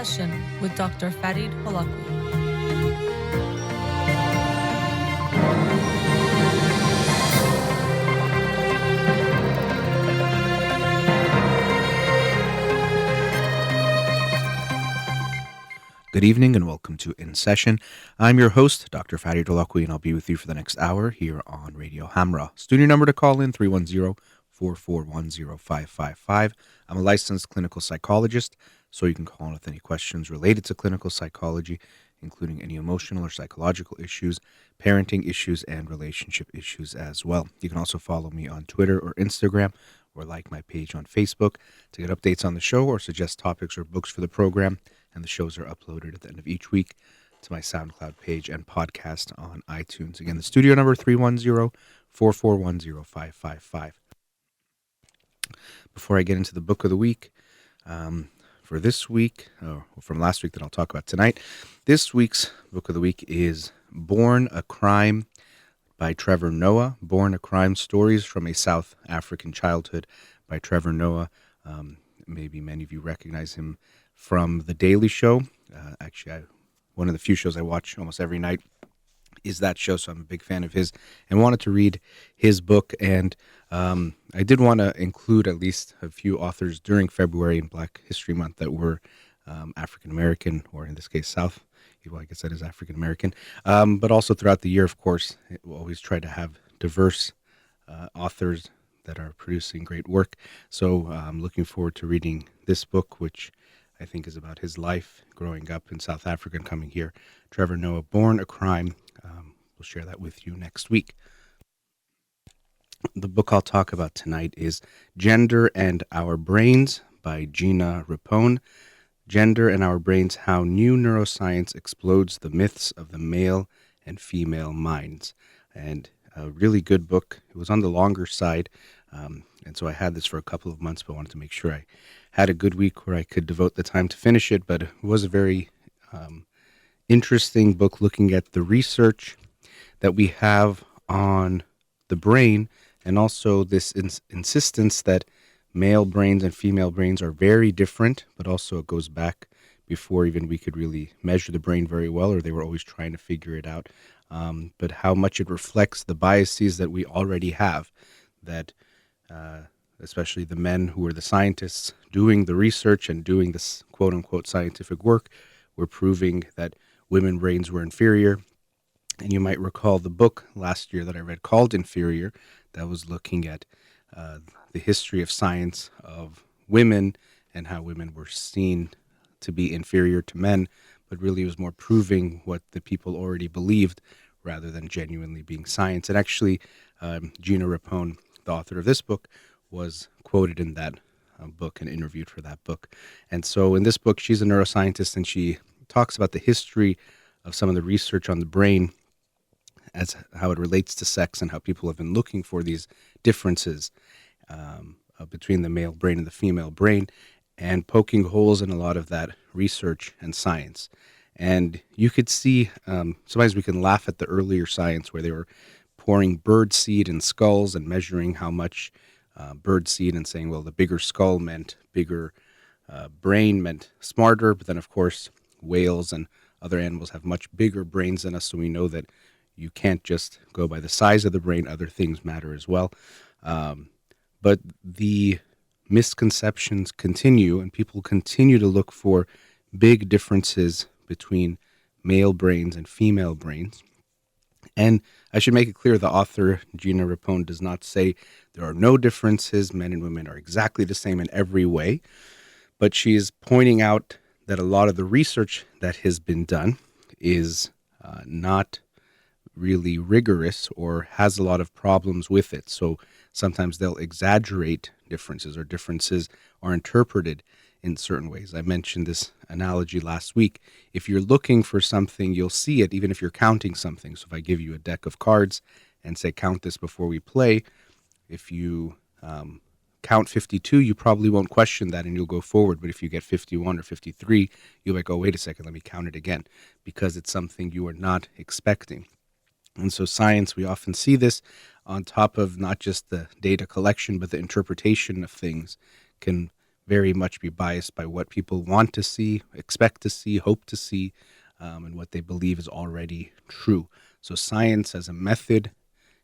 Session with Dr. Farid Holakouee. Good evening and welcome to In Session. I'm your host, Dr. Farid Holakouee, and I'll be with you for the next hour here on Radio Hamra. Studio number to call in, 310-441-0555. I'm a licensed clinical psychologist, so you can call in with any questions related to clinical psychology, including any emotional or psychological issues, parenting issues, and relationship issues as well. You can also follow me on Twitter or Instagram, or like my page on Facebook to get updates on the show or suggest topics or books for the program. And the shows are uploaded at the end of each week to my SoundCloud page and podcast on iTunes. Again, the studio number 310-441-0555. Before I get into the book of the week, for this week, or from last week that I'll talk about tonight, this week's book of the week is Born a Crime by Trevor Noah. Born a Crime, Stories from a South African Childhood by Trevor Noah. Maybe many of you recognize him from The Daily Show. One of the few shows I watch almost every night is that show, so I'm a big fan of his and wanted to read his book. And I did want to include at least a few authors during February and Black History Month that were African-American, or in this case, South. Well, I guess that is African-American. But also throughout the year, of course, we'll always try to have diverse authors that are producing great work. So I'm looking forward to reading this book, which I think is about his life growing up in South Africa and coming here. Trevor Noah, Born a Crime. We'll share that with you next week. The book I'll talk about tonight is Gender and Our Brains by Gina Rapone. Gender and Our Brains, How New Neuroscience Explodes the Myths of the Male and Female Minds. And a really good book. It was on the longer side, and so I had this for a couple of months, but wanted to make sure I had a good week where I could devote the time to finish it. But it was a very interesting book looking at the research that we have on the brain, and also this insistence that male brains and female brains are very different, but also it goes back before even we could really measure the brain very well, or they were always trying to figure it out. But how much it reflects the biases that we already have, that especially the men who were the scientists doing the research and doing this quote-unquote scientific work were proving that women brains were inferior. And you might recall the book last year that I read called Inferior, that was looking at the history of science of women and how women were seen to be inferior to men, but really was more proving what the people already believed rather than genuinely being science. And actually, Gina Rapone, the author of this book, was quoted in that book and interviewed for that book. And so in this book, she's a neuroscientist, and she talks about the history of some of the research on the brain as how it relates to sex and how people have been looking for these differences between the male brain and the female brain, and poking holes in a lot of that research and science. And you could see, sometimes we can laugh at the earlier science where they were pouring bird seed in skulls and measuring how much bird seed and saying, well, the bigger skull meant bigger brain meant smarter. But then, of course, whales and other animals have much bigger brains than us, so we know that you can't just go by the size of the brain. Other things matter as well. But the misconceptions continue, and people continue to look for big differences between male brains and female brains. And I should make it clear, the author, Gina Rapone, does not say there are no differences. Men and women are exactly the same in every way. But she is pointing out that a lot of the research that has been done is not really rigorous or has a lot of problems with it. So sometimes they'll exaggerate differences, or differences are interpreted in certain ways. I mentioned this analogy last week. If you're looking for something, you'll see it even if you're counting something. So if I give you a deck of cards and say, count this before we play, if you count 52, you probably won't question that and you'll go forward. But if you get 51 or 53, you'll be like, oh, wait a second, let me count it again, because it's something you are not expecting. And so science, we often see this on top of not just the data collection, but the interpretation of things can very much be biased by what people want to see, expect to see, hope to see, and what they believe is already true. So science as a method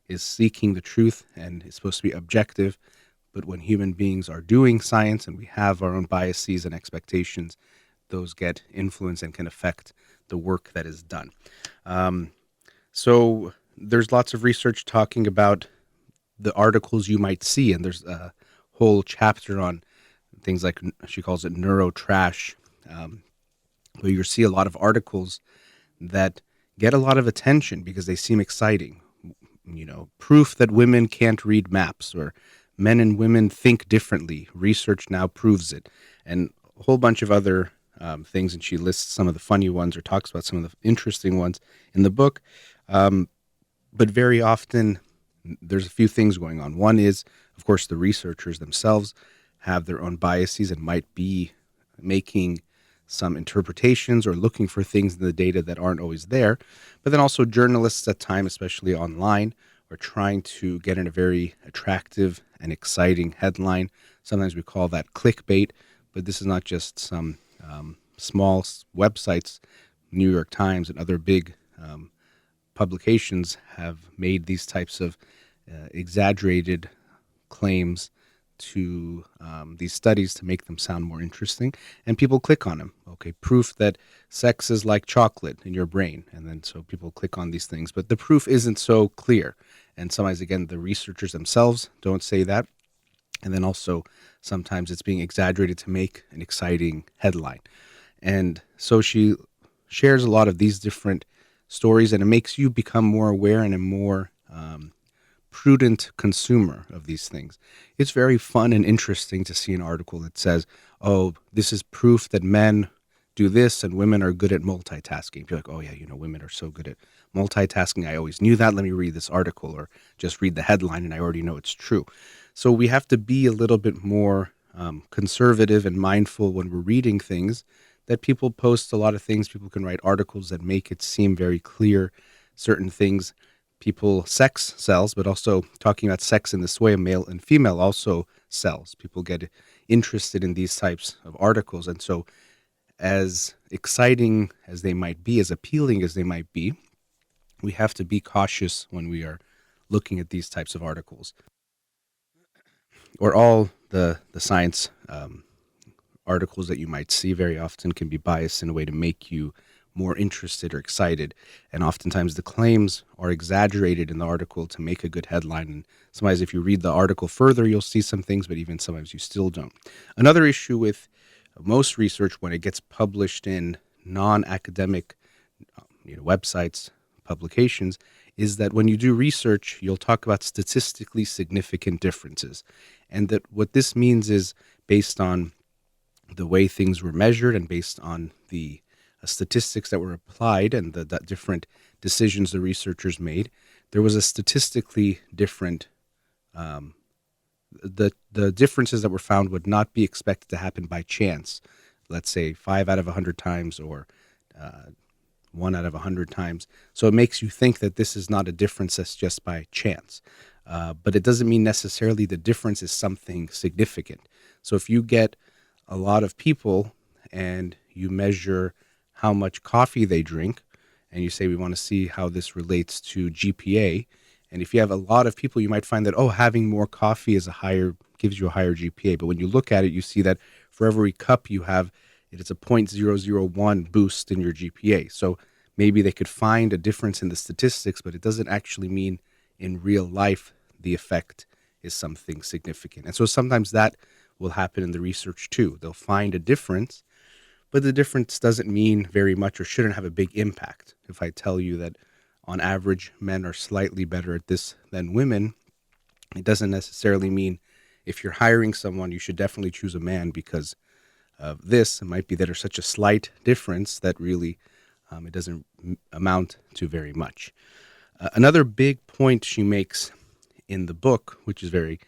is seeking the truth and is supposed to be objective. But when human beings are doing science and we have our own biases and expectations, those get influenced and can affect the work that is done. So there's lots of research talking about the articles you might see, and there's a whole chapter on things like, she calls it neurotrash, where you see a lot of articles that get a lot of attention because they seem exciting. Proof that women can't read maps, or men and women think differently. Research now proves it, and a whole bunch of other things. And she lists some of the funny ones or talks about some of the interesting ones in the book. But very often, there's a few things going on. One is, of course, the researchers themselves have their own biases and might be making some interpretations or looking for things in the data that aren't always there. But then also journalists at times, especially online, are trying to get in a very attractive and exciting headline. Sometimes we call that clickbait, but this is not just some small websites. New York Times and other big publications have made these types of exaggerated claims to these studies to make them sound more interesting, and people click on them. Okay, proof that sex is like chocolate in your brain, and then so people click on these things, but the proof isn't so clear. And sometimes, again, the researchers themselves don't say that, and then also sometimes it's being exaggerated to make an exciting headline. And so she shares a lot of these different stories, and it makes you become more aware and a more prudent consumer of these things. It's very fun and interesting to see an article that says, oh, this is proof that men do this and women are good at multitasking. You're like, oh yeah, women are so good at multitasking. I always knew that. Let me read this article, or just read the headline and I already know it's true. So we have to be a little bit more conservative and mindful when we're reading things, that people post a lot of things. People can write articles that make it seem very clear certain things. Sex sells, but also talking about sex in this way, male and female, also sells. People get interested in these types of articles. And so as exciting as they might be, as appealing as they might be, we have to be cautious when we are looking at these types of articles. Or all the science articles that you might see very often can be biased in a way to make you more interested or excited. And oftentimes the claims are exaggerated in the article to make a good headline. And sometimes if you read the article further, you'll see some things, but even sometimes you still don't. Another issue with most research when it gets published in non-academic websites, publications, is that when you do research, you'll talk about statistically significant differences. And that what this means is based on the way things were measured and based on the statistics that were applied and the different decisions the researchers made, there was a statistically different, the differences that were found would not be expected to happen by chance. Let's say 5 out of 100 times, or 1 out of 100 times. So it makes you think that this is not a difference that's just by chance. But it doesn't mean necessarily the difference is something significant. So if you get a lot of people and you measure how much coffee they drink, and you say, we want to see how this relates to GPA. And if you have a lot of people, you might find that, having more coffee gives you a higher GPA. But when you look at it, you see that for every cup you have, it's a 0.001 boost in your GPA. So maybe they could find a difference in the statistics, but it doesn't actually mean in real life the effect is something significant. And so sometimes that will happen in the research too. They'll find a difference, but the difference doesn't mean very much or shouldn't have a big impact. If I tell you that on average men are slightly better at this than women, it doesn't necessarily mean if you're hiring someone, you should definitely choose a man because of this. It might be that there's such a slight difference that really it doesn't amount to very much. Another big point she makes in the book, which is very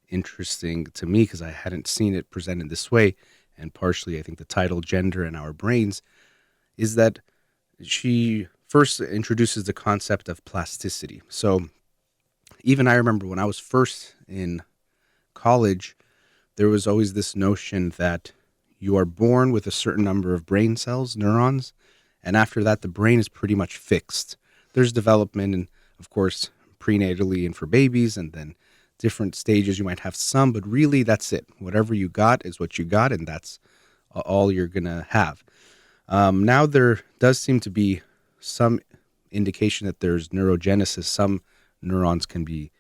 interesting to me because I hadn't seen it presented this way, and partially I think the title, Gender and Our Brains, is that she first introduces the concept of plasticity. So even I remember when I was first in college, there was always this notion that you are born with a certain number of brain cells, neurons, and after that, the brain is pretty much fixed. There's development, and of course, prenatally and for babies, and then different stages you might have some, but really that's it. Whatever you got is what you got, and that's all you're going to have. Now there does seem to be some indication that there's neurogenesis. Some neurons could be,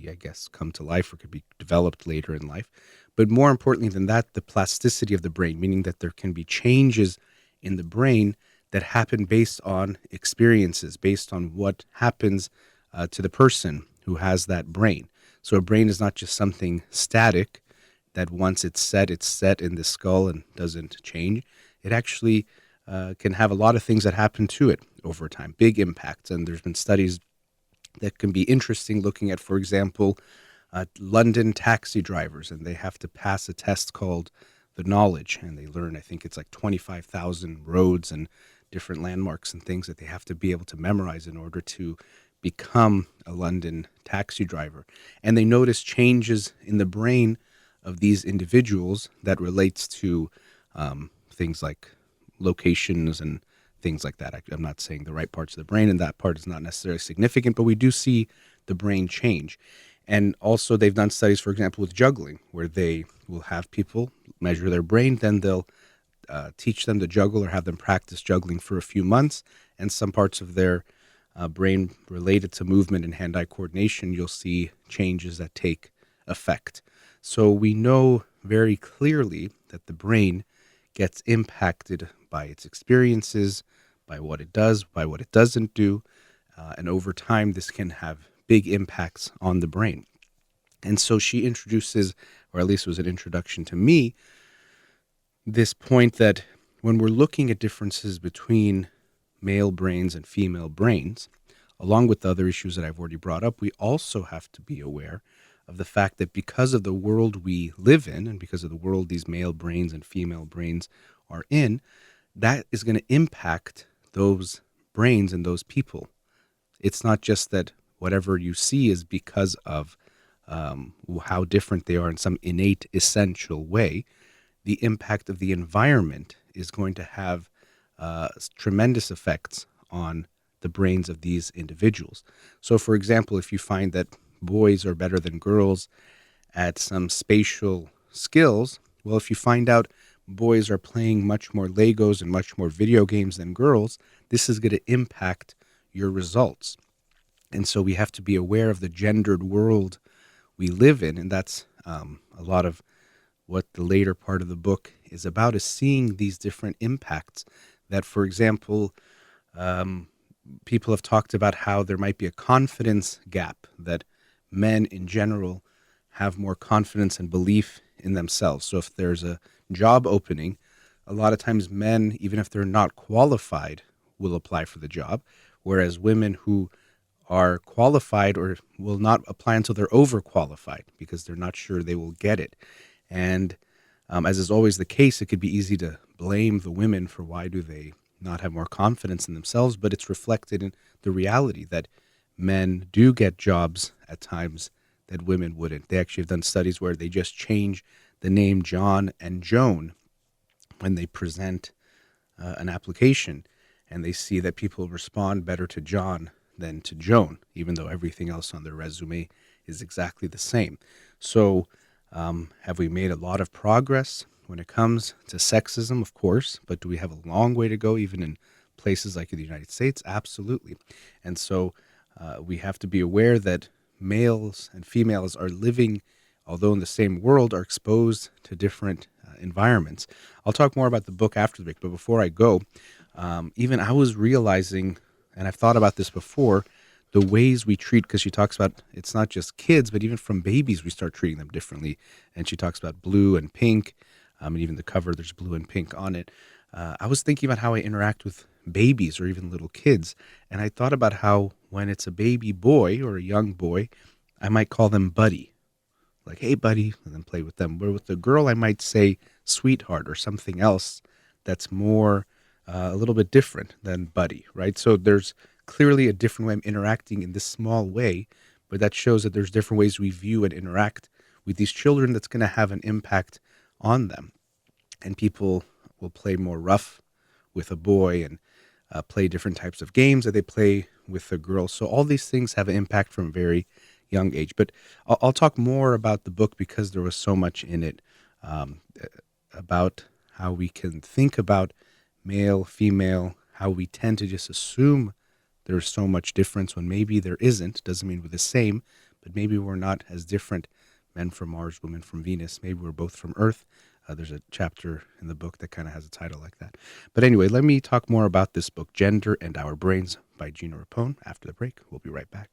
I guess, come to life or could be developed later in life. But more importantly than that, the plasticity of the brain, meaning that there can be changes in the brain that happen based on experiences, based on what happens to the person who has that brain. So a brain is not just something static that once it's set in the skull and doesn't change. It actually can have a lot of things that happen to it over time, big impacts. And there's been studies that can be interesting looking at, for example, London taxi drivers, and they have to pass a test called the knowledge, and they learn, I think it's like 25,000 roads and different landmarks and things that they have to be able to memorize in order to become a London taxi driver. And they notice changes in the brain of these individuals that relates to things like locations and things like that. I'm not saying the right parts of the brain, and that part is not necessarily significant, but we do see the brain change. And also they've done studies, for example, with juggling, where they will have people measure their brain, then they'll teach them to juggle or have them practice juggling for a few months, and some parts of their brain related to movement and hand-eye coordination, you'll see changes that take effect. So we know very clearly that the brain gets impacted by its experiences, by what it does, by what it doesn't do, and over time this can have big impacts on the brain. And so she introduces, or at least was an introduction to me, this point that when we're looking at differences between male brains and female brains, along with the other issues that I've already brought up, we also have to be aware of the fact that because of the world we live in and because of the world these male brains and female brains are in, that is going to impact those brains and those people. It's not just that whatever you see is because of how different they are in some innate, essential way. The impact of the environment is going to have tremendous effects on the brains of these individuals. So, for example, if you find that boys are better than girls at some spatial skills, well, if you find out boys are playing much more Legos and much more video games than girls, this is going to impact your results. And so we have to be aware of the gendered world we live in, and that's a lot of what the later part of the book is about, is seeing these different impacts that, for example, people have talked about how there might be a confidence gap, that men in general have more confidence and belief in themselves. So if there's a job opening, a lot of times men, even if they're not qualified, will apply for the job, whereas women who are qualified or will not apply until they're overqualified because they're not sure they will get it. And as is always the case, it could be easy to blame the women for why do they not have more confidence in themselves, but it's reflected in the reality that men do get jobs at times that women wouldn't. They actually have done studies where they just change the name John and Joan when they present an application, and they see that people respond better to John than to Joan, even though everything else on their resume is exactly the same. So have we made a lot of progress when it comes to sexism? Of course, but do we have a long way to go even in places like the United States? Absolutely. And so we have to be aware that males and females are living, although in the same world, are exposed to different environments. I'll talk more about the book after the break, but before I go, even I was realizing, and I've thought about this before, the ways we treat, because she talks about it's not just kids, but even from babies we start treating them differently. And she talks about blue and pink, and even the cover, there's blue and pink on it. I was thinking about how I interact with babies or even little kids, and I thought about how when it's a baby boy or a young boy, I might call them buddy, like, hey buddy, and then play with them. But with the girl, I might say sweetheart or something else that's more a little bit different than buddy, right? So there's clearly a different way of interacting in this small way, but that shows that there's different ways we view and interact with these children that's going to have an impact on them. And people will play more rough with a boy and play different types of games that they play with a girl. So all these things have an impact from a very young age. But I'll talk more about the book because there was so much in it about how we can think about male, female, how we tend to just assume there's so much difference when maybe there isn't. Doesn't mean we're the same, but maybe we're not as different. Men from Mars, women from Venus. Maybe we're both from Earth. There's a chapter in the book that kind of has a title like that. But anyway, let me talk more about this book, Gender and Our Brains by Gina Rapone. After the break, we'll be right back.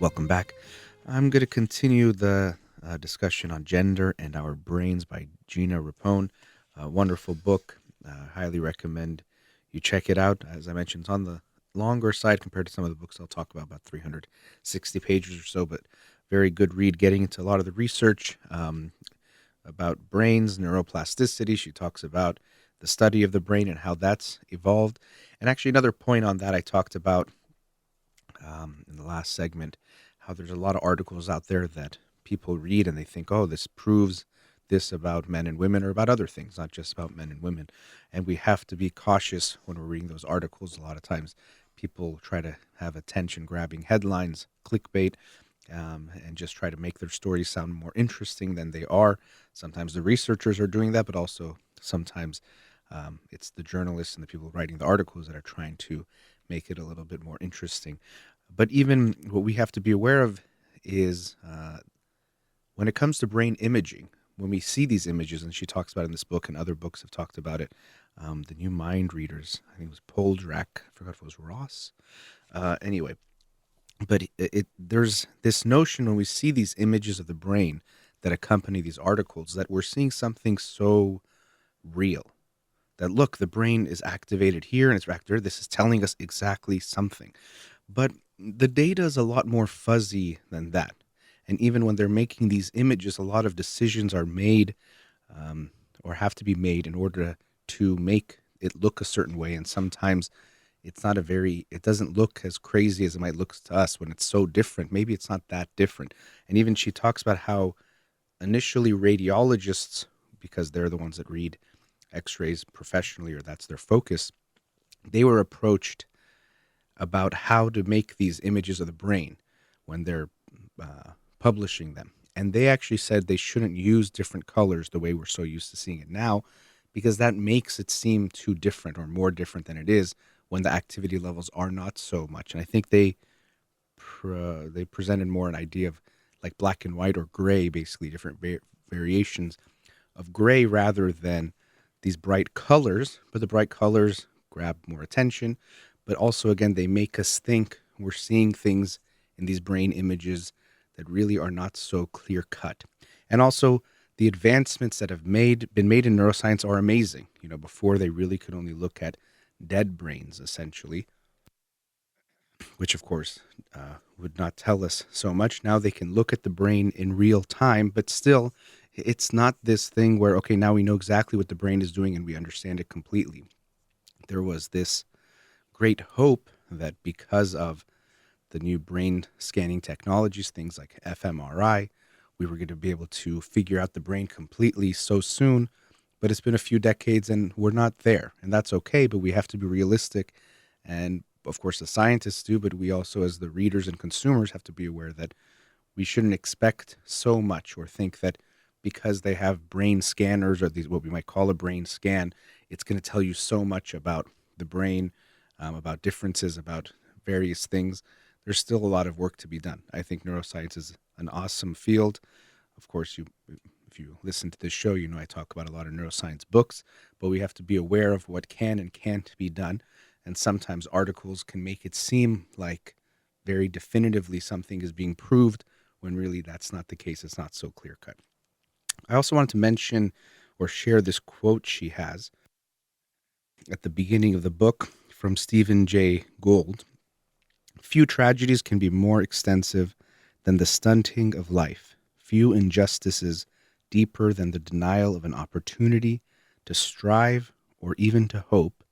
Welcome back. I'm going to continue the discussion on Gender and Our Brains by Gina Rapone. A wonderful book. Highly recommend you check it out. As I mentioned, it's on the longer side compared to some of the books I'll talk about 360 pages or so, but very good read, getting into a lot of the research about brains, neuroplasticity. She talks about the study of the brain and how that's evolved. And actually, another point on that I talked about in the last segment, how there's a lot of articles out there that people read and they think, oh, this proves this about men and women or about other things, not just about men and women. And we have to be cautious when we're reading those articles. A lot of times people try to have attention-grabbing headlines, clickbait, and just try to make their stories sound more interesting than they are. Sometimes the researchers are doing that, but also sometimes it's the journalists and the people writing the articles that are trying to make it a little bit more interesting. But even what we have to be aware of is when it comes to brain imaging, when we see these images, and she talks about it in this book and other books have talked about it, the new mind readers, I think it was Poldrack, I forgot if it was Ross. Anyway, but there's this notion when we see these images of the brain that accompany these articles that we're seeing something so real. That, look, the brain is activated here and it's activated there. This is telling us exactly something. But the data is a lot more fuzzy than that. And even when they're making these images, a lot of decisions are made or have to be made in order to make it look a certain way. And sometimes it doesn't look as crazy as it might look to us when it's so different. Maybe it's not that different. And even she talks about how initially radiologists, because they're the ones that read x-rays professionally or that's their focus, they were approached about how to make these images of the brain when they're publishing them. And they actually said they shouldn't use different colors the way we're so used to seeing it now, because that makes it seem too different or more different than it is when the activity levels are not so much. And I think they presented more an idea of like black and white or gray, basically different variations of gray rather than these bright colors. But the bright colors grab more attention. But also, again, they make us think we're seeing things in these brain images that really are not so clear cut. And also, the advancements that have been made in neuroscience are amazing. You know, before they really could only look at dead brains, essentially, which of course would not tell us so much. Now they can look at the brain in real time, but still, it's not this thing where, okay, now we know exactly what the brain is doing and we understand it completely. There was this great hope that because of the new brain scanning technologies, things like fMRI, we were going to be able to figure out the brain completely so soon. But it's been a few decades and we're not there. And that's okay, but we have to be realistic. And of course, the scientists do, but we also, as the readers and consumers, have to be aware that we shouldn't expect so much or think that because they have brain scanners or these what we might call a brain scan, it's going to tell you so much about the brain, about differences, about various things. There's still a lot of work to be done. I think neuroscience is an awesome field. Of course, if you listen to this show, you know I talk about a lot of neuroscience books, but we have to be aware of what can and can't be done. And sometimes articles can make it seem like very definitively something is being proved when really that's not the case. It's not so clear cut. I also wanted to mention or share this quote she has at the beginning of the book from Stephen Jay Gould. Few tragedies can be more extensive than the stunting of life. Few injustices deeper than the denial of an opportunity to strive or even to hope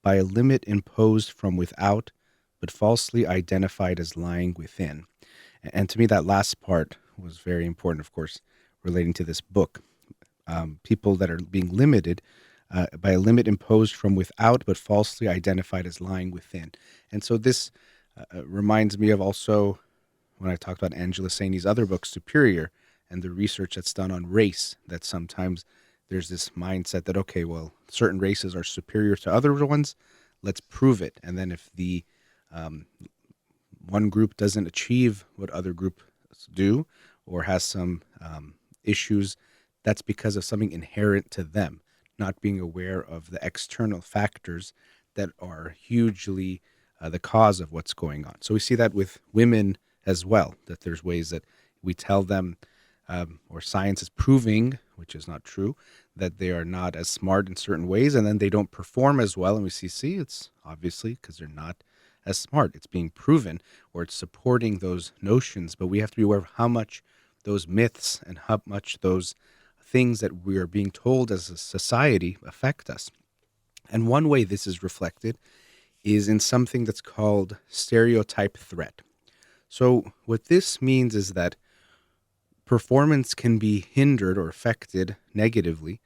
by a limit imposed from without but falsely identified as lying within. And to me, that last part was very important, of course, relating to this book. People that are being limited by a limit imposed from without but falsely identified as lying within. And so this reminds me of also when I talked about Angela Saini's other book, Superior, and the research that's done on race, that sometimes there's this mindset that, okay, well, certain races are superior to other ones, let's prove it. And then if the um, one group doesn't achieve what other groups do or has some issues, that's because of something inherent to them, not being aware of the external factors that are hugely the cause of what's going on. So we see that with women as well, that there's ways that we tell them, or science is proving, which is not true, that they are not as smart in certain ways, and then they don't perform as well. And we see, it's obviously because they're not as smart. It's being proven, or it's supporting those notions. But we have to be aware of how much those myths and how much those things that we are being told as a society affect us. And one way this is reflected is in something that's called stereotype threat. So what this means is that performance can be hindered or affected negatively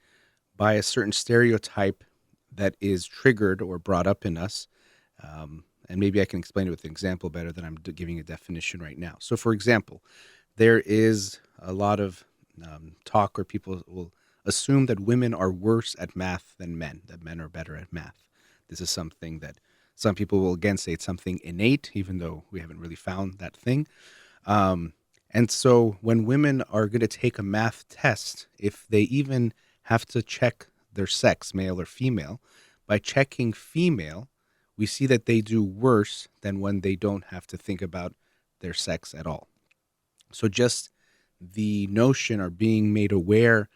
by a certain stereotype that is triggered or brought up in us. And maybe I can explain it with an example better than I'm giving a definition right now. So, for example, there is a lot of talk where people will assume that women are worse at math than men, that men are better at math. This is something that some people will again say it's something innate, even though we haven't really found that thing. And so when women are going to take a math test, if they even have to check their sex, male or female, by checking female, we see that they do worse than when they don't have to think about their sex at all. So just the notion or being made aware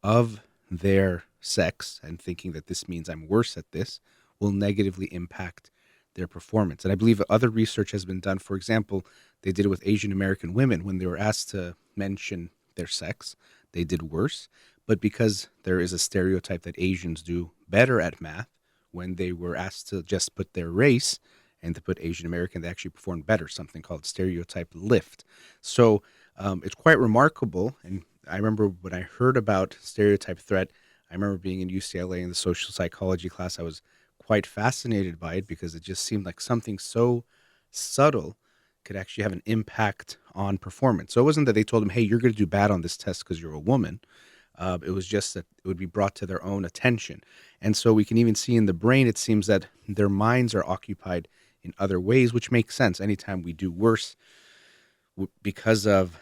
of their sex and thinking that this means I'm worse at this will negatively impact their performance. And I believe other research has been done. For example, they did it with Asian American women. When they were asked to mention their sex, they did worse. But because there is a stereotype that Asians do better at math, when they were asked to just put their race and to put Asian American, they actually performed better, something called stereotype lift. So it's quite remarkable. And I remember when I heard about stereotype threat, I remember being in UCLA in the social psychology class. I was quite fascinated by it because it just seemed like something so subtle could actually have an impact on performance. So it wasn't that they told them, hey, you're going to do bad on this test because you're a woman. It was just that it would be brought to their own attention. And so we can even see in the brain, it seems that their minds are occupied in other ways, which makes sense. Anytime we do worse because of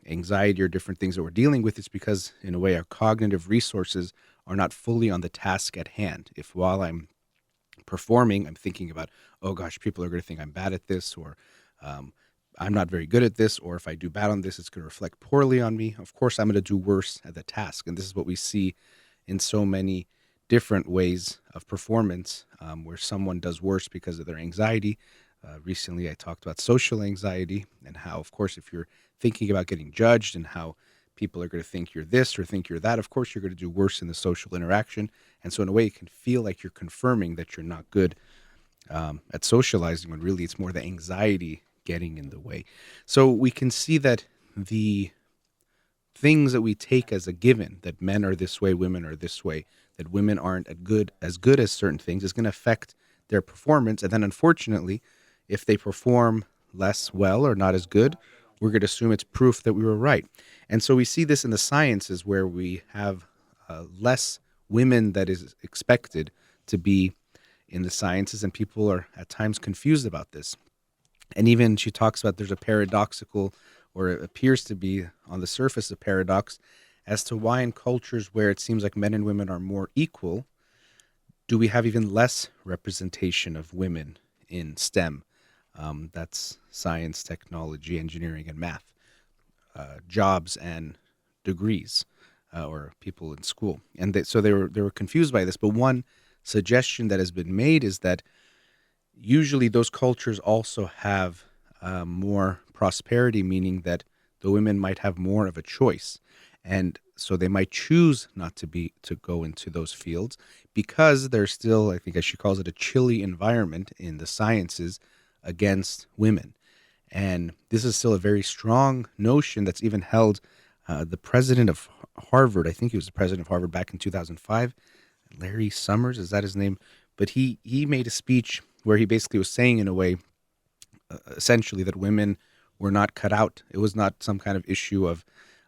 anxiety or different things that we're dealing with, it's because, in a way, our cognitive resources are not fully on the task at hand. If while I'm performing, I'm thinking about, oh gosh, people are going to think I'm bad at this, or I'm not very good at this, or if I do bad on this, it's going to reflect poorly on me. Of course, I'm going to do worse at the task. And this is what we see in so many different ways of performance, where someone does worse because of their anxiety. Recently, I talked about social anxiety and how, of course, if you're thinking about getting judged and how people are going to think you're this or think you're that, of course, you're going to do worse in the social interaction. And so in a way, it can feel like you're confirming that you're not good at socializing, when really it's more the anxiety getting in the way. So we can see that the things that we take as a given, that men are this way, women are this way, that women aren't as good as certain things, is going to affect their performance. And then unfortunately, if they perform less well or not as good, we're going to assume it's proof that we were right. And so we see this in the sciences, where we have less women that is expected to be in the sciences, and people are at times confused about this. And even she talks about there's a paradoxical, or it appears to be on the surface a paradox, as to why in cultures where it seems like men and women are more equal, do we have even less representation of women in STEM? That's science, technology, engineering, and math, jobs and degrees, or people in school. And so they were confused by this. But one suggestion that has been made is that usually those cultures also have more prosperity, meaning that the women might have more of a choice. And so they might choose not to go into those fields because there's still, I think as she calls it, a chilly environment in the sciences against women. And this is still a very strong notion that's even held. The president of Harvard, I think he was the president of Harvard back in 2005, Larry Summers, is that his name? But he made a speech where he basically was saying in a way, essentially, that women were not cut out. It was not some kind of issue of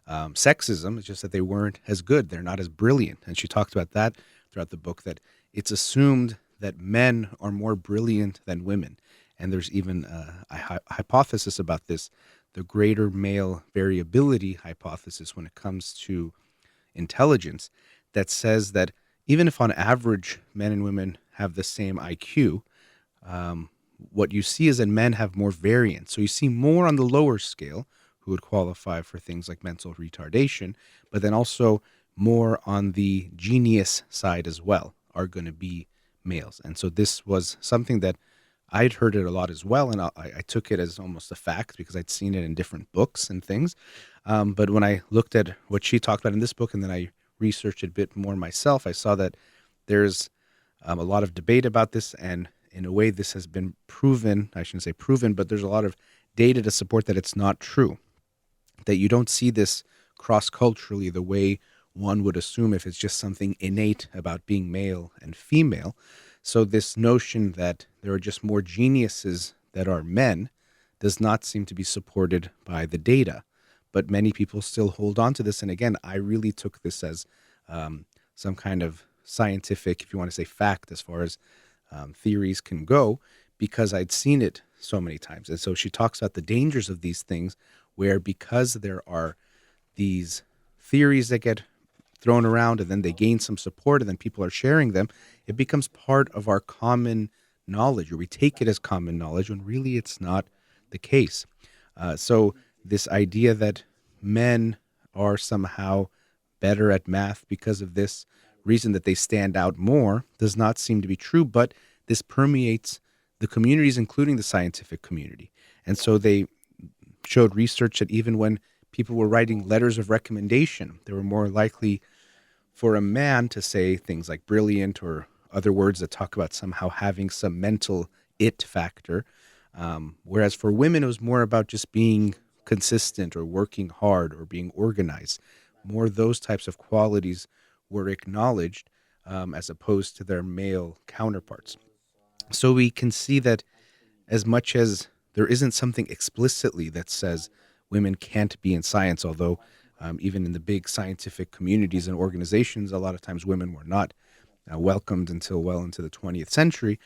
sexism. It's just that they weren't as good. They're not as brilliant. And she talked about that throughout the book, that it's assumed that men are more brilliant than women. And there's even hypothesis about this, the greater male variability hypothesis when it comes to intelligence, that says that even if on average men and women have the same IQ, what you see is that men have more variance. So you see more on the lower scale who would qualify for things like mental retardation, but then also more on the genius side as well are going to be males. And so this was something that I'd heard it a lot as well, and I took it as almost a fact because I'd seen it in different books and things. But when I looked at what she talked about in this book and then I researched it a bit more myself, I saw that there's a lot of debate about this, and in a way this has been proven. I shouldn't say proven, but there's a lot of data to support that it's not true, that you don't see this cross-culturally the way one would assume if it's just something innate about being male and female. So this notion that there are just more geniuses that are men does not seem to be supported by the data. But many people still hold on to this. And again, I really took this as some kind of scientific, if you want to say fact, as far as theories can go, because I'd seen it so many times. And so she talks about the dangers of these things, where because there are these theories that get thrown around and then they gain some support and then people are sharing them, it becomes part of our common knowledge, or we take it as common knowledge when really it's not the case. So this idea that men are somehow better at math because of this reason, that they stand out more, does not seem to be true, but this permeates the communities, including the scientific community. And so they showed research that even when people were writing letters of recommendation, they were more likely for a man to say things like brilliant or other words that talk about somehow having some mental it factor. Whereas for women, it was more about just being consistent or working hard or being organized. More those types of qualities were acknowledged as opposed to their male counterparts. So we can see that as much as there isn't something explicitly that says women can't be in science, although even in the big scientific communities and organizations, a lot of times women were not welcomed until well into the 20th century,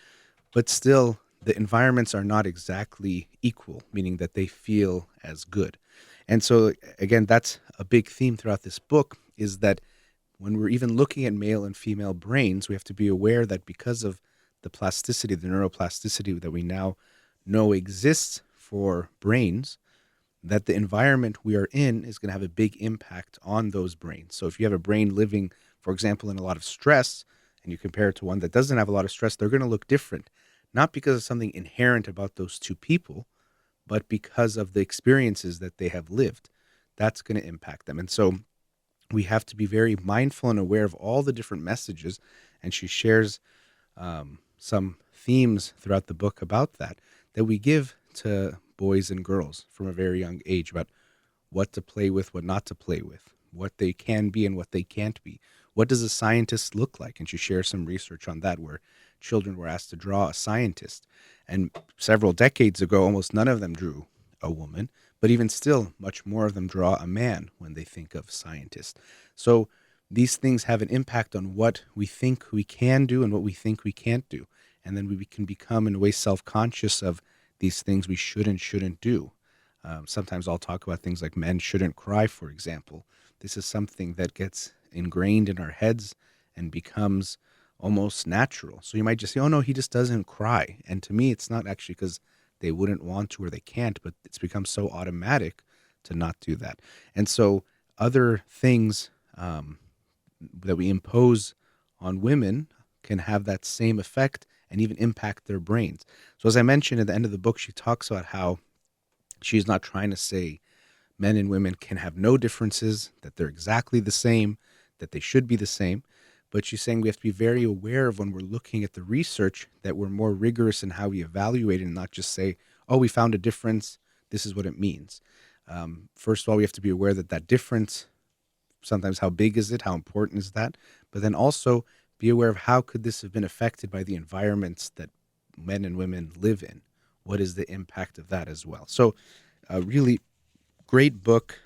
but still the environments are not exactly equal, meaning that they feel as good. And so, again, that's a big theme throughout this book, is that when we're even looking at male and female brains, we have to be aware that because of the plasticity, the neuroplasticity that we now know exists for brains, that the environment we are in is going to have a big impact on those brains. So if you have a brain living, for example, in a lot of stress, and you compare it to one that doesn't have a lot of stress, they're going to look different, not because of something inherent about those two people, but because of the experiences that they have lived. That's going to impact them. And so we have to be very mindful and aware of all the different messages. And she shares some themes throughout the book about that we give to boys and girls from a very young age, about what to play with, what not to play with, what they can be and what they can't be. What does a scientist look like? And she shares some research on that, where children were asked to draw a scientist. And several decades ago, almost none of them drew a woman, but even still, much more of them draw a man when they think of scientist. So these things have an impact on what we think we can do and what we think we can't do. And then we can become, in a way, self-conscious of these things we should and shouldn't do. Sometimes I'll talk about things like men shouldn't cry, for example. This is something that gets ingrained in our heads and becomes almost natural. So you might just say, oh no, he just doesn't cry. And to me, it's not actually because they wouldn't want to or they can't, but it's become so automatic to not do that. And so other things that we impose on women can have that same effect and even impact their brains. So as I mentioned at the end of the book, she talks about how she's not trying to say men and women can have no differences, that they're exactly the same, that they should be the same. But she's saying we have to be very aware of when we're looking at the research that we're more rigorous in how we evaluate it and not just say, oh, we found a difference, this is what it means. First of all, we have to be aware that that difference, sometimes how big is it, how important is that? But then also be aware of how could this have been affected by the environments that men and women live in. What is the impact of that as well? So a really great book,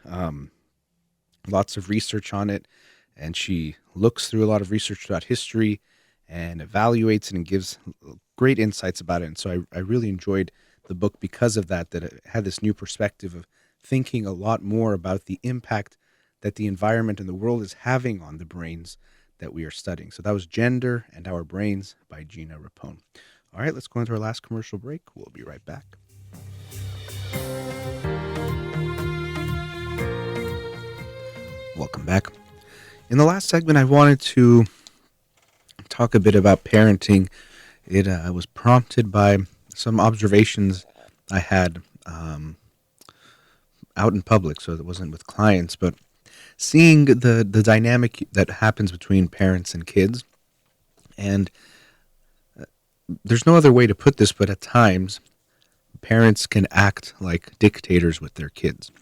lots of research on it. And she looks through a lot of research throughout history and evaluates it and gives great insights about it. And so I really enjoyed the book because of that, that it had this new perspective of thinking a lot more about the impact that the environment and the world is having on the brains that we are studying. So that was Gender and Our Brains by Gina Rapone. All right, let's go into our last commercial break. We'll be right back. Welcome back. In the last segment, I wanted to talk a bit about parenting. It was prompted by some observations I had out in public, so it wasn't with clients, but seeing the dynamic that happens between parents and kids. And there's no other way to put this, but at times, parents can act like dictators with their kids.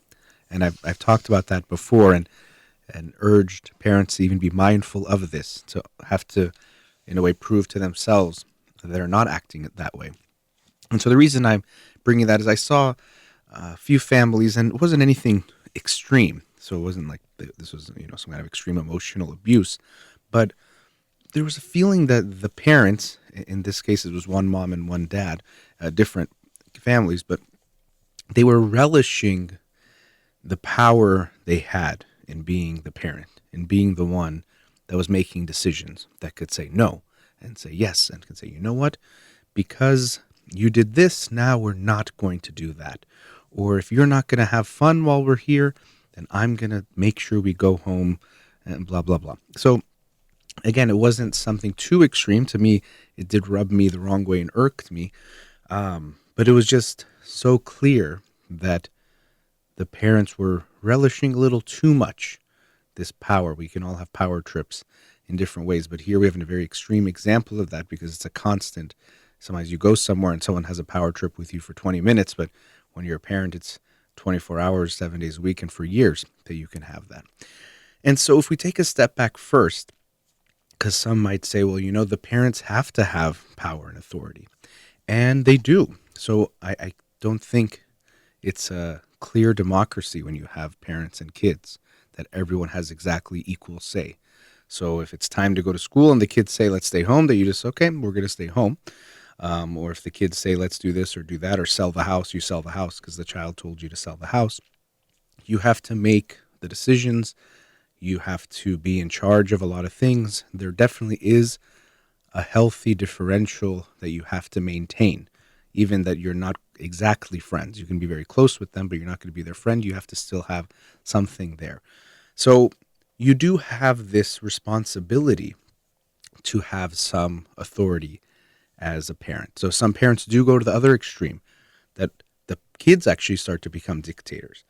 And I've talked about that before, and urged parents to even be mindful of this, to have to, in a way, prove to themselves that they're not acting that way. And so the reason I'm bringing that is I saw a few families, and it wasn't anything extreme. So it wasn't like this was, some kind of extreme emotional abuse, but there was a feeling that the parents, in this case it was one mom and one dad, different families, but they were relishing the power they had in being the parent, in being the one that was making decisions, that could say no and say yes, and could say, you know what, because you did this, now we're not going to do that. Or if you're not going to have fun while we're here, then I'm going to make sure we go home and blah, blah, blah. So again, it wasn't something too extreme. To me, it did rub me the wrong way and irked me. But it was just so clear that the parents were relishing a little too much this power. We can all have power trips in different ways, but here we have a very extreme example of that because it's a constant. Sometimes you go somewhere and someone has a power trip with you for 20 minutes, but when you're a parent, it's 24 hours, 7 days a week, and for years that you can have that. And so if we take a step back first, because some might say, well, the parents have to have power and authority, and they do. So I don't think it's a clear democracy when you have parents and kids, that everyone has exactly equal say. So if it's time to go to school and the kids say, let's stay home, that you just, okay, we're going to stay home. Or if the kids say, let's do this or do that, or sell the house, you sell the house because the child told you to sell the house. You have to make the decisions. You have to be in charge of a lot of things. There definitely is a healthy differential that you have to maintain, even that you're not exactly friends. You can be very close with them, but you're not going to be their friend. You have to still have something there. So you do have this responsibility to have some authority as a parent. So some parents do go to the other extreme, that the kids actually start to become dictators.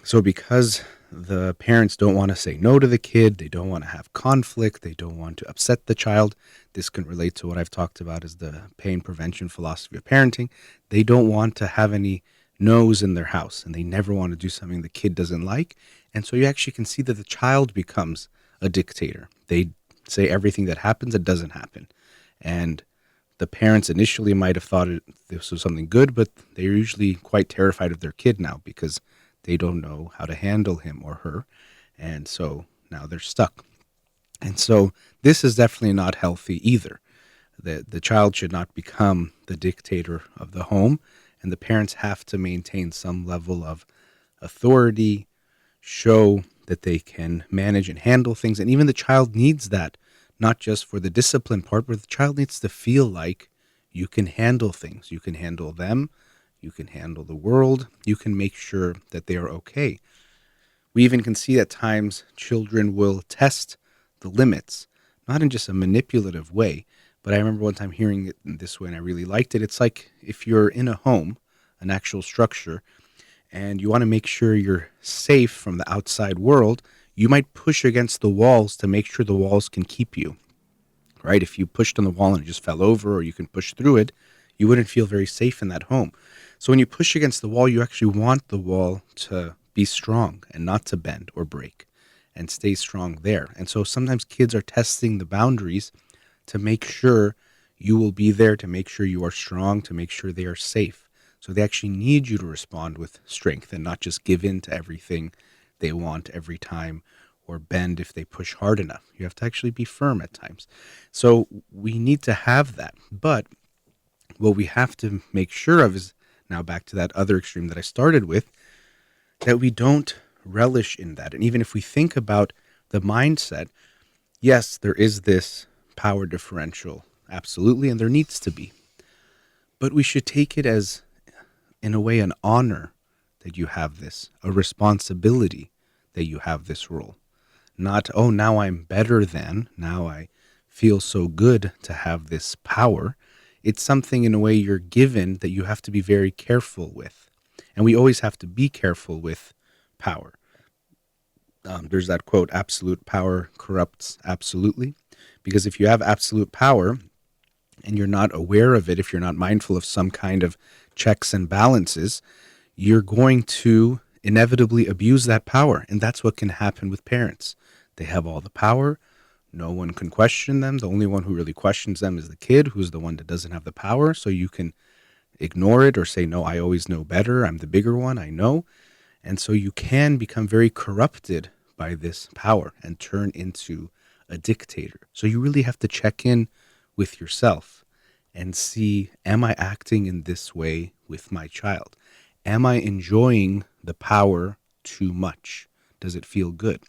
So because the parents don't want to say no to the kid, they don't want to have conflict, they don't want to upset the child. This can relate to what I've talked about as the pain prevention philosophy of parenting. They don't want to have any no's in their house, and they never want to do something the kid doesn't like. And so you actually can see that the child becomes a dictator. They say everything that happens, it doesn't happen. And the parents initially might have thought this was something good, but they're usually quite terrified of their kid now because they don't know how to handle him or her. And so now they're stuck. And so this is definitely not healthy either. The child should not become the dictator of the home, and the parents have to maintain some level of authority, show that they can manage and handle things. And even the child needs that, not just for the discipline part, but the child needs to feel like you can handle things. You can handle them. You can handle the world. You can make sure that they are okay. We even can see at times children will test the limits, not in just a manipulative way, but I remember one time hearing it in this way and I really liked it. It's like if you're in a home, an actual structure, and you want to make sure you're safe from the outside world, you might push against the walls to make sure the walls can keep you, right? If you pushed on the wall and it just fell over, or you can push through it, you wouldn't feel very safe in that home. So when you push against the wall, you actually want the wall to be strong and not to bend or break, and stay strong there. And so sometimes kids are testing the boundaries to make sure you will be there, to make sure you are strong, to make sure they are safe. So they actually need you to respond with strength and not just give in to everything they want every time, or bend if they push hard enough. You have to actually be firm at times. So we need to have that. But what we have to make sure of is, now back to that other extreme that I started with, that we don't relish in that. And even if we think about the mindset, yes, there is this power differential, absolutely, and there needs to be. But we should take it as, in a way, an honor that you have this, a responsibility that you have this role. Not, oh, now I'm better than, now I feel so good to have this power. It's something, in a way, you're given that you have to be very careful with. And we always have to be careful with power. There's that quote, absolute power corrupts absolutely. Because if you have absolute power and you're not aware of it, if you're not mindful of some kind of checks and balances, you're going to inevitably abuse that power. And that's what can happen with parents. They have all the power. No one can question them. The only one who really questions them is the kid, who's the one that doesn't have the power. So you can ignore it or say, no, I always know better. I'm the bigger one. I know. And so you can become very corrupted by this power and turn into a dictator. So you really have to check in with yourself and see, am I acting in this way with my child? Am I enjoying the power too much? Does it feel good?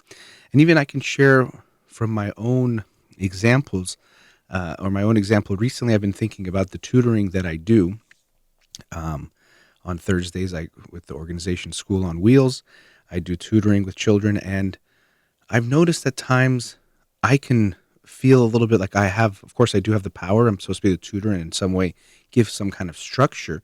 And even I can share from my own examples, or my own example. Recently, I've been thinking about the tutoring that I do. On Thursdays, with the organization School on Wheels, I do tutoring with children, and I've noticed at times I can feel a little bit like of course I do have the power. I'm supposed to be the tutor and in some way give some kind of structure,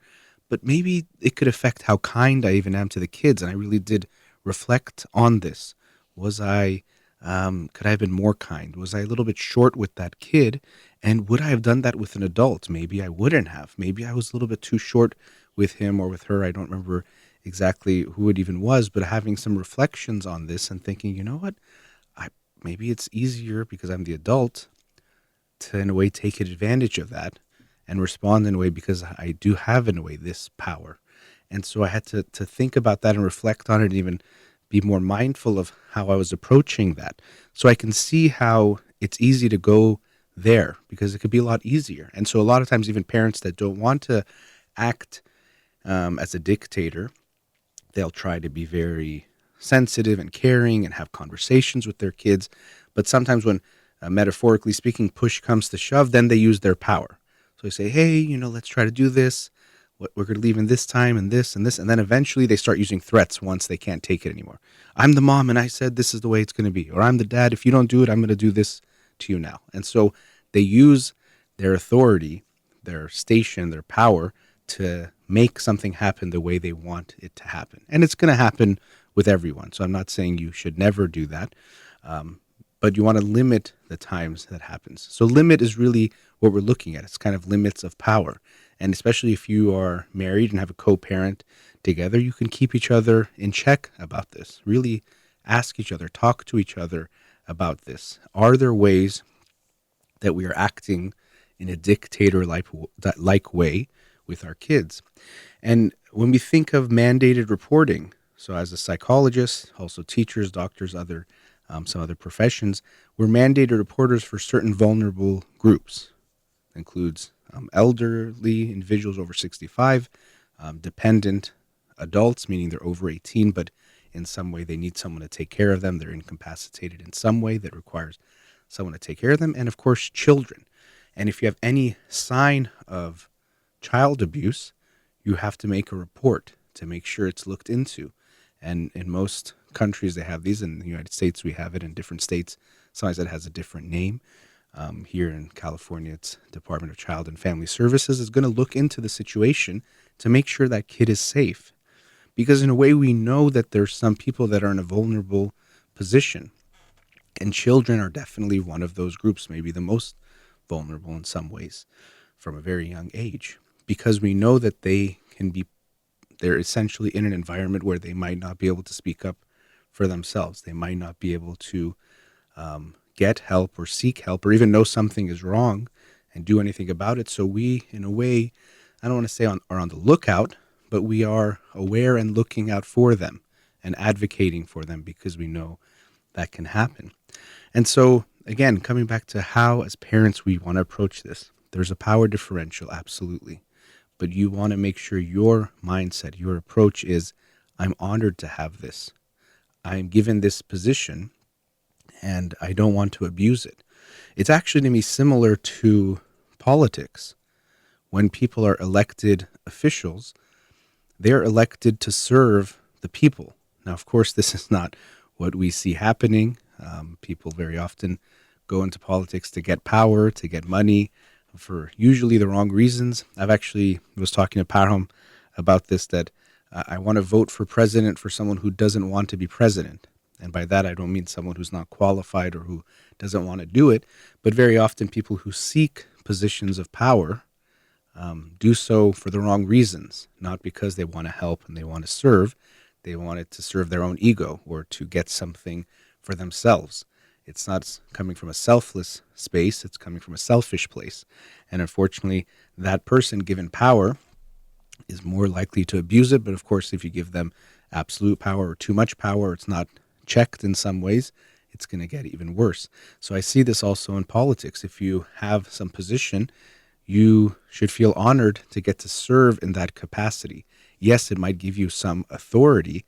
but maybe it could affect how kind I even am to the kids. And I really did reflect on this. Was I, could I have been more kind? Was I a little bit short with that kid? And would I have done that with an adult? Maybe I wouldn't have. Maybe I was a little bit too short with him or with her. I don't remember exactly who it even was, but having some reflections on this and thinking, you know what, maybe it's easier because I'm the adult to, in a way, take advantage of that and respond in a way because I do have, in a way, this power. And so I had to think about that and reflect on it and even be more mindful of how I was approaching that. So I can see how it's easy to go there because it could be a lot easier. And so a lot of times, even parents that don't want to act as a dictator, they'll try to be very sensitive and caring and have conversations with their kids. But sometimes when, metaphorically speaking, push comes to shove, then they use their power. So they say, hey, let's try to do this. We're going to leave in this time and this and this. And then eventually they start using threats once they can't take it anymore. I'm the mom and I said this is the way it's going to be. Or I'm the dad. If you don't do it, I'm going to do this to you now. And so they use their authority, their station, their power to make something happen the way they want it to happen. And it's going to happen with everyone. So I'm not saying you should never do that. But you want to limit the times that happens. So limit is really what we're looking at. It's kind of limits of power. And especially if you are married and have a co-parent together, you can keep each other in check about this. Really ask each other, talk to each other about this. Are there ways that we are acting in a dictator-like way with our kids? And when we think of mandated reporting, so as a psychologist, also teachers, doctors, some other professions, we're mandated reporters for certain vulnerable groups. That includes elderly individuals over 65, dependent adults, meaning they're over 18, but in some way they need someone to take care of them. They're incapacitated in some way that requires someone to take care of them. And of course, children. And if you have any sign of child abuse, you have to make a report to make sure it's looked into. And in most countries, they have these. In the United States, we have it. In different states, sometimes it has a different name. Here in California, it's Department of Child and Family Services is going to look into the situation to make sure that kid is safe. Because in a way, we know that there's some people that are in a vulnerable position, and children are definitely one of those groups, maybe the most vulnerable in some ways from a very young age, because we know that they're essentially in an environment where they might not be able to speak up for themselves. They might not be able to get help or seek help or even know something is wrong and do anything about it. So we, in a way, I don't want to say are on the lookout, but we are aware and looking out for them and advocating for them because we know that can happen. And so, again, coming back to how, as parents, we want to approach this, there's a power differential, absolutely. But you want to make sure your mindset, your approach is, I'm honored to have this. I'm given this position, and I don't want to abuse it. It's actually to me similar to politics. When people are elected officials, they're elected to serve the people. Now, of course, this is not what we see happening. People very often go into politics to get power, to get money, for usually the wrong reasons. I've actually was talking to Parham about this, that I want to vote for president for someone who doesn't want to be president. And by that, I don't mean someone who's not qualified or who doesn't want to do it, but very often people who seek positions of power do so for the wrong reasons, not because they want to help and they want to serve. They want it to serve their own ego or to get something for themselves. It's not coming from a selfless space. It's coming from a selfish place. And unfortunately, that person given power is more likely to abuse it. But of course, if you give them absolute power or too much power, it's not checked in some ways, it's going to get even worse. So I see this also in politics. If you have some position, you should feel honored to get to serve in that capacity. Yes, it might give you some authority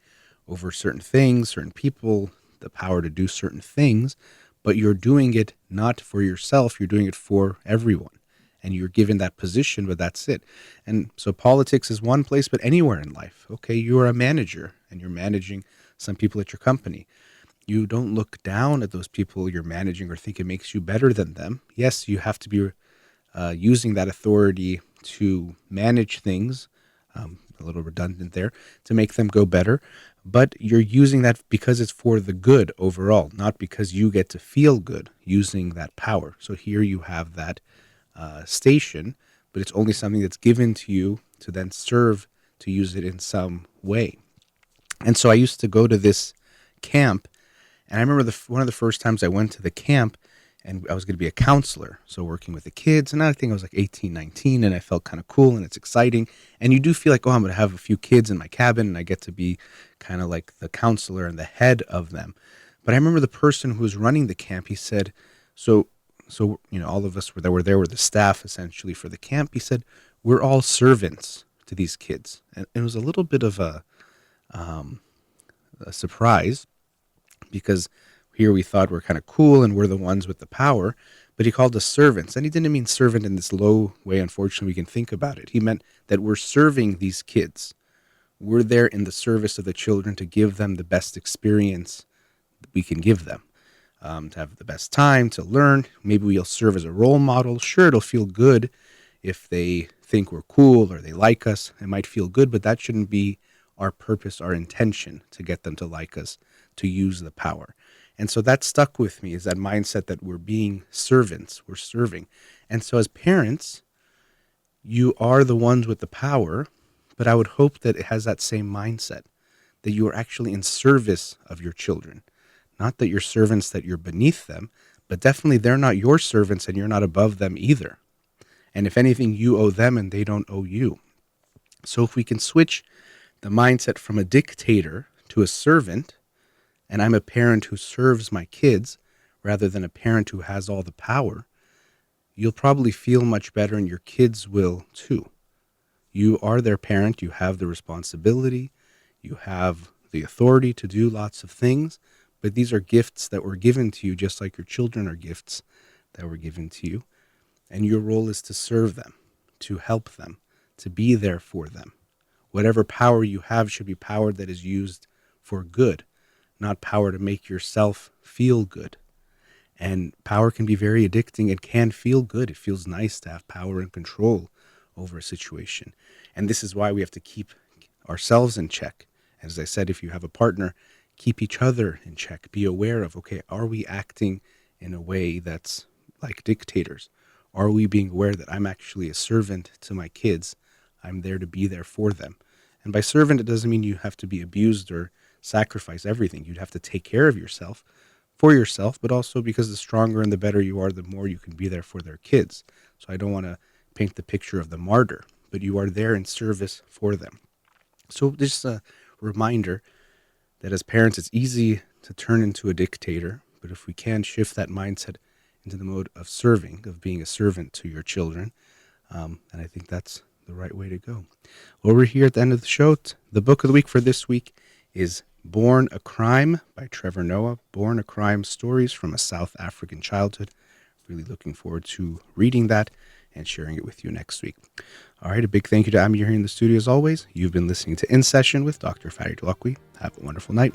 over certain things, certain people, the power to do certain things, but you're doing it not for yourself, you're doing it for everyone. And you're given that position, but that's it. And so politics is one place, but anywhere in life. Okay, you're a manager and you're managing some people at your company. You don't look down at those people you're managing or think it makes you better than them. Yes, you have to be using that authority to manage things, a little redundant there, to make them go better. But you're using that because it's for the good overall, not because you get to feel good using that power. So here you have that station, but it's only something that's given to you to then serve, to use it in some way. And so I used to go to this camp, and I remember one of the first times I went to the camp, and I was going to be a counselor, so working with the kids, and I think I was like 18, 19, and I felt kind of cool, and it's exciting, and you do feel like, oh, I'm going to have a few kids in my cabin, and I get to be kind of like the counselor and the head of them. But I remember the person who was running the camp, he said, so all of us that were there were the staff essentially for the camp. He said, we're all servants to these kids. And it was a little bit of a surprise, because here we thought we're kind of cool and we're the ones with the power, but he called us servants. And he didn't mean servant in this low way, unfortunately, we can think about it. He meant that we're serving these kids. We're there in the service of the children to give them the best experience we can give them. To have the best time, to learn. Maybe we'll serve as a role model. Sure, it'll feel good if they think we're cool or they like us. It might feel good, but that shouldn't be our purpose, our intention, to get them to like us, to use the power. And so that stuck with me, is that mindset that we're being servants, we're serving. And so as parents, you are the ones with the power, but I would hope that it has that same mindset, that you are actually in service of your children. Not that you're servants, that you're beneath them, but definitely they're not your servants and you're not above them either. And if anything, you owe them and they don't owe you. So if we can switch the mindset from a dictator to a servant, and I'm a parent who serves my kids rather than a parent who has all the power, you'll probably feel much better, and your kids will too. You are their parent, you have the responsibility, you have the authority to do lots of things, but these are gifts that were given to you, just like your children are gifts that were given to you. And your role is to serve them, to help them, to be there for them. Whatever power you have should be power that is used for good, not power to make yourself feel good. And power can be very addicting. It can feel good. It feels nice to have power and control over a situation. And this is why we have to keep ourselves in check. As I said, if you have a partner, keep each other in check. Be aware of, okay, are we acting in a way that's like dictators? Are we being aware that I'm actually a servant to my kids? I'm there to be there for them. And by servant, it doesn't mean you have to be abused or sacrifice everything. You'd have to take care of yourself for yourself, but also because the stronger and the better you are, the more you can be there for their kids. So I don't want to paint the picture of the martyr, but you are there in service for them. So just a reminder that as parents, it's easy to turn into a dictator, but if we can shift that mindset into the mode of serving, of being a servant to your children, and I think that's the right way to go. Well, we're here at the end of the show. The book of the week for this week is Born a Crime by Trevor Noah. Born a Crime, Stories from a South African Childhood. Really looking forward to reading that and sharing it with you next week. All right, a big thank you to Amir here in the studio as always. You've been listening to In Session with Dr. Farid Holakouee. Have a wonderful night.